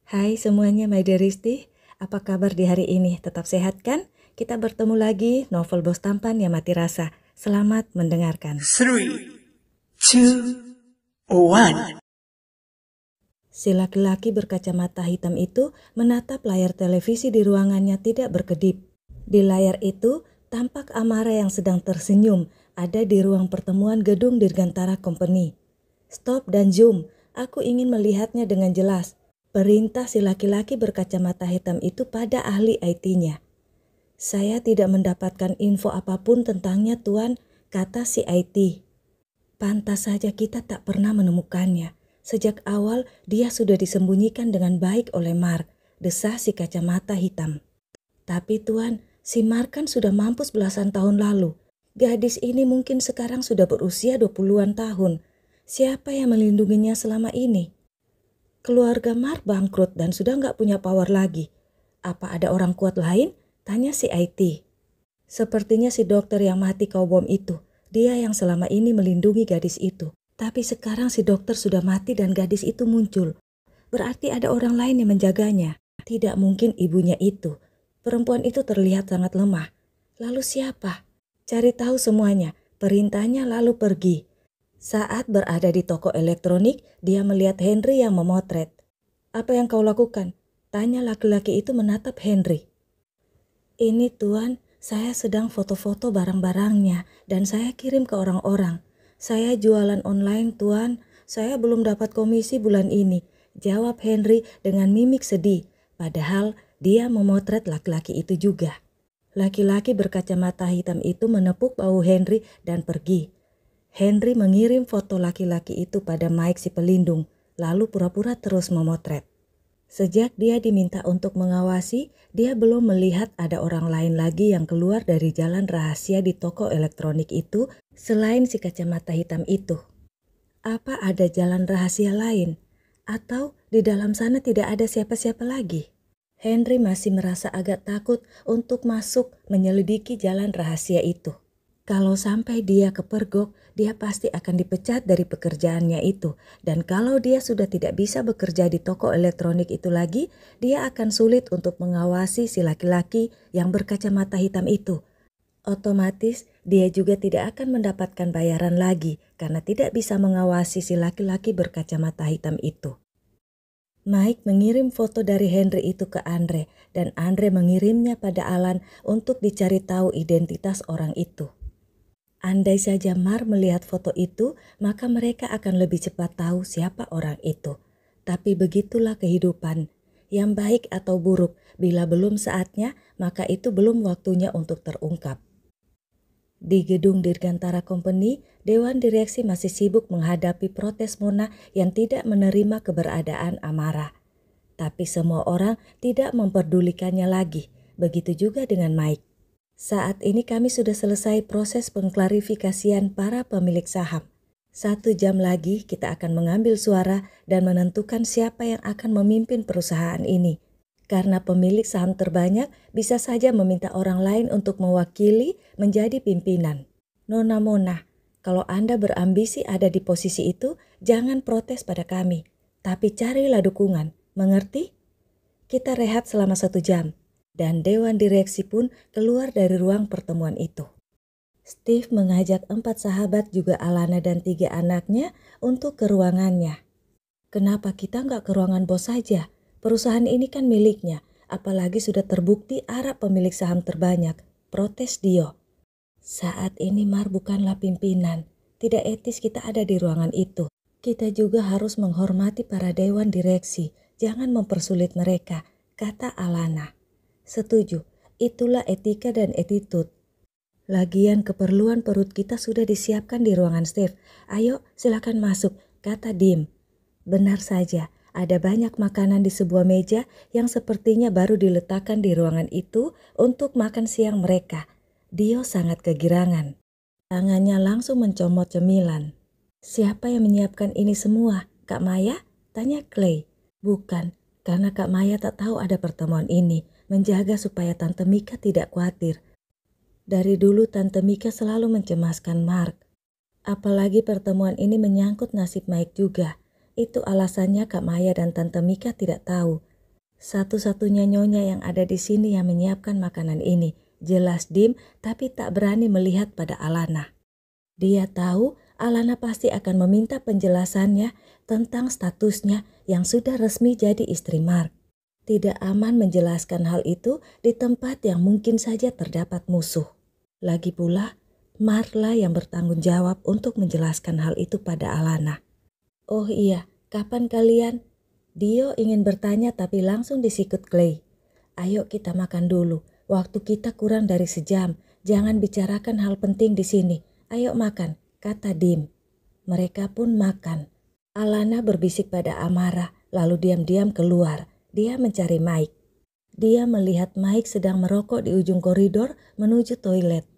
Hai semuanya, my dearisti. Apa kabar di hari ini? Tetap sehat kan? Kita bertemu lagi novel Bos Tampan yang mati rasa. Selamat mendengarkan. 3, 2, 1. Si laki-laki berkacamata hitam itu menatap layar televisi di ruangannya tidak berkedip. Di layar itu tampak Amara yang sedang tersenyum ada di ruang pertemuan gedung Dirgantara Company. Stop dan zoom, aku ingin melihatnya dengan jelas. Perintah si laki-laki berkacamata hitam itu pada ahli IT-nya. Saya tidak mendapatkan info apapun tentangnya, Tuan, kata si IT. Pantas saja kita tak pernah menemukannya. Sejak awal dia sudah disembunyikan dengan baik oleh Mark, desah si kacamata hitam. Tapi Tuan, si Mark kan sudah mampus belasan tahun lalu. Gadis ini mungkin sekarang sudah berusia 20-an tahun. Siapa yang melindunginya selama ini? Keluarga Mark bangkrut dan sudah nggak punya power lagi. Apa ada orang kuat lain? Tanya si IT. Sepertinya si dokter yang mati kau bom itu. Dia yang selama ini melindungi gadis itu. Tapi sekarang si dokter sudah mati dan gadis itu muncul. Berarti ada orang lain yang menjaganya. Tidak mungkin ibunya itu. Perempuan itu terlihat sangat lemah. Lalu siapa? Cari tahu semuanya. Perintahnya lalu pergi. Saat berada di toko elektronik, dia melihat Henry yang memotret. Apa yang kau lakukan? Tanya laki-laki itu menatap Henry. Ini Tuan, saya sedang foto-foto barang-barangnya dan saya kirim ke orang-orang. Saya jualan online Tuan, saya belum dapat komisi bulan ini. Jawab Henry dengan mimik sedih, padahal dia memotret laki-laki itu juga. Laki-laki berkacamata hitam itu menepuk bahu Henry dan pergi. Henry mengirim foto laki-laki itu pada Mike si pelindung, lalu pura-pura terus memotret. Sejak dia diminta untuk mengawasi, dia belum melihat ada orang lain lagi yang keluar dari jalan rahasia di toko elektronik itu selain si kacamata hitam itu. Apa ada jalan rahasia lain? Atau di dalam sana tidak ada siapa-siapa lagi? Henry masih merasa agak takut untuk masuk menyelidiki jalan rahasia itu. Kalau sampai dia kepergok, dia pasti akan dipecat dari pekerjaannya itu. Dan kalau dia sudah tidak bisa bekerja di toko elektronik itu lagi, dia akan sulit untuk mengawasi si laki-laki yang berkacamata hitam itu. Otomatis dia juga tidak akan mendapatkan bayaran lagi karena tidak bisa mengawasi si laki-laki berkacamata hitam itu. Mike mengirim foto dari Henry itu ke Andre dan Andre mengirimnya pada Alan untuk dicari tahu identitas orang itu. Andai saja Mar melihat foto itu, maka mereka akan lebih cepat tahu siapa orang itu. Tapi begitulah kehidupan. Yang baik atau buruk, bila belum saatnya, maka itu belum waktunya untuk terungkap. Di gedung Dirgantara Company, Dewan Direksi masih sibuk menghadapi protes Mona yang tidak menerima keberadaan Amara. Tapi semua orang tidak memperdulikannya lagi, begitu juga dengan Mike. Saat ini kami sudah selesai proses pengklarifikasian para pemilik saham. 1 jam lagi kita akan mengambil suara dan menentukan siapa yang akan memimpin perusahaan ini. Karena pemilik saham terbanyak bisa saja meminta orang lain untuk mewakili menjadi pimpinan. Nona Mona, kalau Anda berambisi ada di posisi itu, jangan protes pada kami. Tapi carilah dukungan, mengerti? Kita rehat selama 1 jam. Dan Dewan Direksi pun keluar dari ruang pertemuan itu. Steve mengajak 4 sahabat juga Alana dan 3 anaknya untuk ke ruangannya. Kenapa kita nggak ke ruangan bos saja? Perusahaan ini kan miliknya, apalagi sudah terbukti Ara pemilik saham terbanyak, protes Dio. Saat ini Mar bukanlah pimpinan, tidak etis kita ada di ruangan itu. Kita juga harus menghormati para Dewan Direksi, jangan mempersulit mereka, kata Alana. Setuju, itulah etika dan attitude. Lagian keperluan perut kita sudah disiapkan di ruangan Steve. Ayo silakan masuk, kata Dim. Benar saja, ada banyak makanan di sebuah meja yang sepertinya baru diletakkan di ruangan itu untuk makan siang mereka. Dio sangat kegirangan. Tangannya langsung mencomot cemilan. Siapa yang menyiapkan ini semua? Kak Maya? Tanya Clay. Bukan, karena Kak Maya tak tahu ada pertemuan ini. Menjaga supaya Tante Mika tidak khawatir. Dari dulu Tante Mika selalu mencemaskan Mark. Apalagi pertemuan ini menyangkut nasib Mike juga. Itu alasannya Kak Maya dan Tante Mika tidak tahu. Satu-satunya nyonya yang ada di sini yang menyiapkan makanan ini. Jelas Dim, tapi tak berani melihat pada Alana. Dia tahu Alana pasti akan meminta penjelasannya tentang statusnya yang sudah resmi jadi istri Mark. Tidak aman menjelaskan hal itu di tempat yang mungkin saja terdapat musuh. Lagi pula, Mark lah yang bertanggung jawab untuk menjelaskan hal itu pada Alana. Oh iya, kapan kalian? Dio ingin bertanya tapi langsung disikut Clay. Ayo kita makan dulu, waktu kita kurang dari sejam. Jangan bicarakan hal penting di sini. Ayo makan, kata Dim. Mereka pun makan. Alana berbisik pada Amara, lalu diam-diam keluar. Dia mencari Mike. Dia melihat Mike sedang merokok di ujung koridor menuju toilet.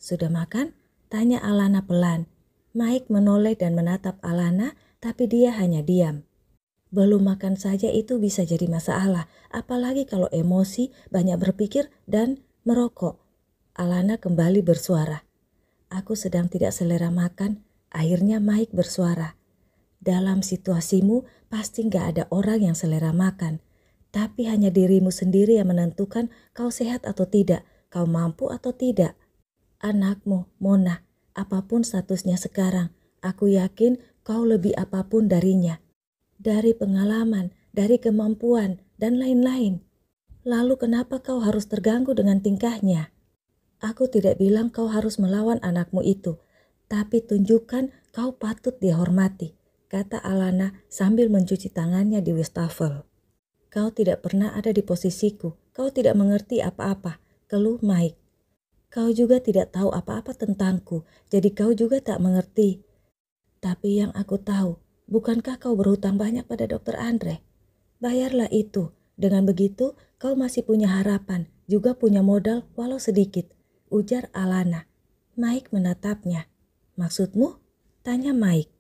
Sudah makan? Tanya Alana pelan. Mike menoleh dan menatap Alana, tapi dia hanya diam. Belum makan saja itu bisa jadi masalah, apalagi kalau emosi, banyak berpikir, dan merokok. Alana kembali bersuara. Aku sedang tidak selera makan. Akhirnya Mike bersuara. Dalam situasimu pasti gak ada orang yang selera makan. Tapi hanya dirimu sendiri yang menentukan kau sehat atau tidak, kau mampu atau tidak. Anakmu, Mona, apapun statusnya sekarang, aku yakin kau lebih apapun darinya. Dari pengalaman, dari kemampuan, dan lain-lain. Lalu kenapa kau harus terganggu dengan tingkahnya? Aku tidak bilang kau harus melawan anakmu itu, tapi tunjukkan kau patut dihormati, kata Alana sambil mencuci tangannya di wastafel. Kau tidak pernah ada di posisiku, kau tidak mengerti apa-apa, keluh Mike. Kau juga tidak tahu apa-apa tentangku, jadi kau juga tak mengerti. Tapi yang aku tahu, bukankah kau berhutang banyak pada Dr. Andre? Bayarlah itu. Dengan begitu, kau masih punya harapan, juga punya modal walau sedikit, ujar Alana. Mike menatapnya. Maksudmu? Tanya Mike.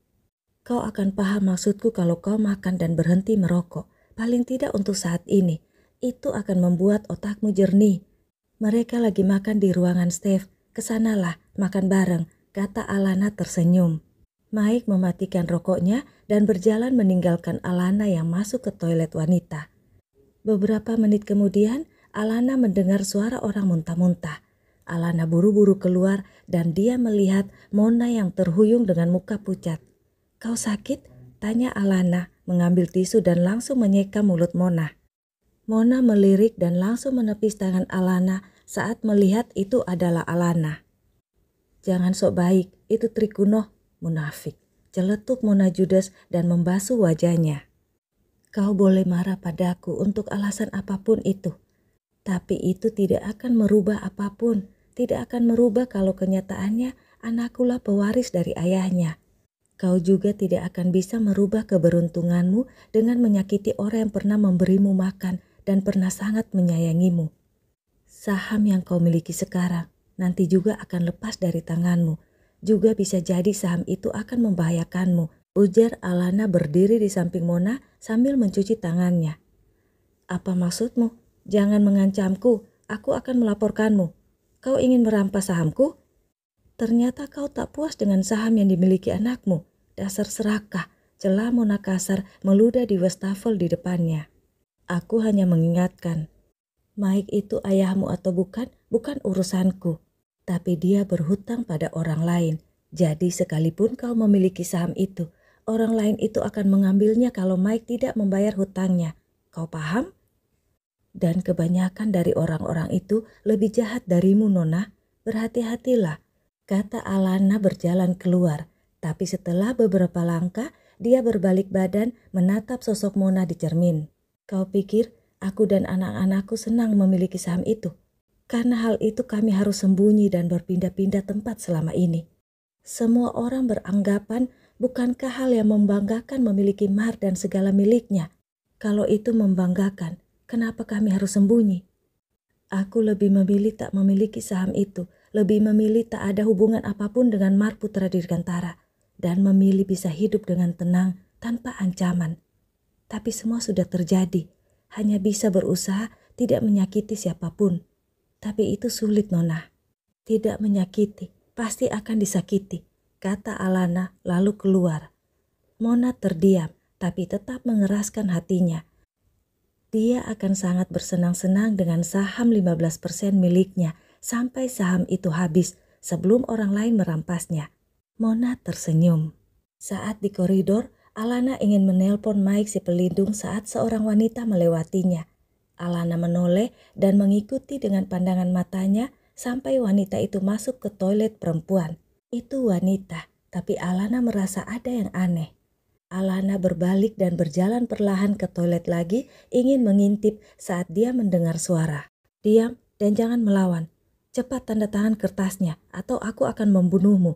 Kau akan paham maksudku kalau kau makan dan berhenti merokok. Paling tidak untuk saat ini. Itu akan membuat otakmu jernih. Mereka lagi makan di ruangan Steve. Kesanalah, makan bareng, kata Alana tersenyum. Mike mematikan rokoknya dan berjalan meninggalkan Alana yang masuk ke toilet wanita. Beberapa menit kemudian, Alana mendengar suara orang muntah-muntah. Alana buru-buru keluar dan dia melihat Mona yang terhuyung dengan muka pucat. Kau sakit? Tanya Alana, mengambil tisu dan langsung menyeka mulut Mona. Mona melirik dan langsung menepis tangan Alana saat melihat itu adalah Alana. Jangan sok baik, itu trik kuno. Munafik, celetuk Mona Judes dan membasuh wajahnya. Kau boleh marah padaku untuk alasan apapun itu. Tapi itu tidak akan merubah apapun. Tidak akan merubah kalau kenyataannya anakkulah pewaris dari ayahnya. Kau juga tidak akan bisa merubah keberuntunganmu dengan menyakiti orang yang pernah memberimu makan dan pernah sangat menyayangimu. Saham yang kau miliki sekarang nanti juga akan lepas dari tanganmu. Juga bisa jadi saham itu akan membahayakanmu, ujar Alana berdiri di samping Mona sambil mencuci tangannya. Apa maksudmu? Jangan mengancamku, aku akan melaporkanmu. Kau ingin merampas sahamku? Ternyata kau tak puas dengan saham yang dimiliki anakmu. Dasar serakah, celah Mona kasar meludah di wastafel di depannya. Aku hanya mengingatkan, Mike itu ayahmu atau bukan urusanku. Tapi dia berhutang pada orang lain. Jadi sekalipun kau memiliki saham itu, orang lain itu akan mengambilnya kalau Mike tidak membayar hutangnya. Kau paham? Dan kebanyakan dari orang-orang itu lebih jahat darimu, Nona. Berhati-hatilah, kata Alana berjalan keluar. Tapi setelah beberapa langkah, dia berbalik badan menatap sosok Mona di cermin. Kau pikir aku dan anak-anakku senang memiliki saham itu? Karena hal itu kami harus sembunyi dan berpindah-pindah tempat selama ini. Semua orang beranggapan bukankah hal yang membanggakan memiliki mahar dan segala miliknya? Kalau itu membanggakan, kenapa kami harus sembunyi? Aku lebih memilih tak memiliki saham itu, lebih memilih tak ada hubungan apapun dengan Mark Putra Dirgantara, dan memilih bisa hidup dengan tenang tanpa ancaman. Tapi semua sudah terjadi, hanya bisa berusaha tidak menyakiti siapapun. Tapi itu sulit, Nona. Tidak menyakiti, pasti akan disakiti, kata Alana lalu keluar. Mona terdiam, tapi tetap mengeraskan hatinya. Dia akan sangat bersenang-senang dengan saham 15% miliknya sampai saham itu habis sebelum orang lain merampasnya. Mona tersenyum. Saat di koridor, Alana ingin menelpon Mike si pelindung saat seorang wanita melewatinya. Alana menoleh dan mengikuti dengan pandangan matanya sampai wanita itu masuk ke toilet perempuan. Itu wanita, tapi Alana merasa ada yang aneh. Alana berbalik dan berjalan perlahan ke toilet lagi, ingin mengintip saat dia mendengar suara. "Diam dan jangan melawan. Cepat tanda tangan kertasnya atau aku akan membunuhmu."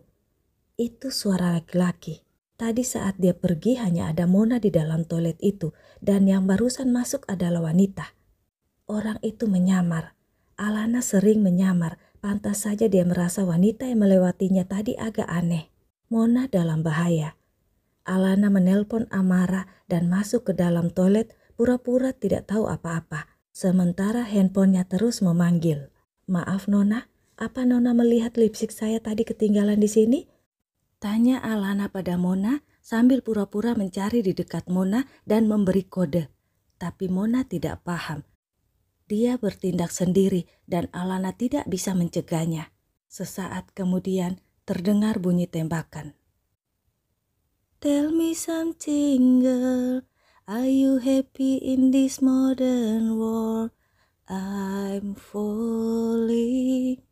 Itu suara laki-laki. Tadi saat dia pergi hanya ada Mona di dalam toilet itu dan yang barusan masuk adalah wanita. Orang itu menyamar. Alana sering menyamar, pantas saja dia merasa wanita yang melewatinya tadi agak aneh. Mona dalam bahaya. Alana menelpon Amara dan masuk ke dalam toilet pura-pura tidak tahu apa-apa. Sementara handphonenya terus memanggil. "Maaf Nona, apa Nona melihat lipstik saya tadi ketinggalan di sini?" Tanya Alana pada Mona sambil pura-pura mencari di dekat Mona dan memberi kode. Tapi Mona tidak paham. Dia bertindak sendiri dan Alana tidak bisa mencegahnya. Sesaat kemudian terdengar bunyi tembakan. "Tell me something girl, are you happy in this modern world? I'm falling."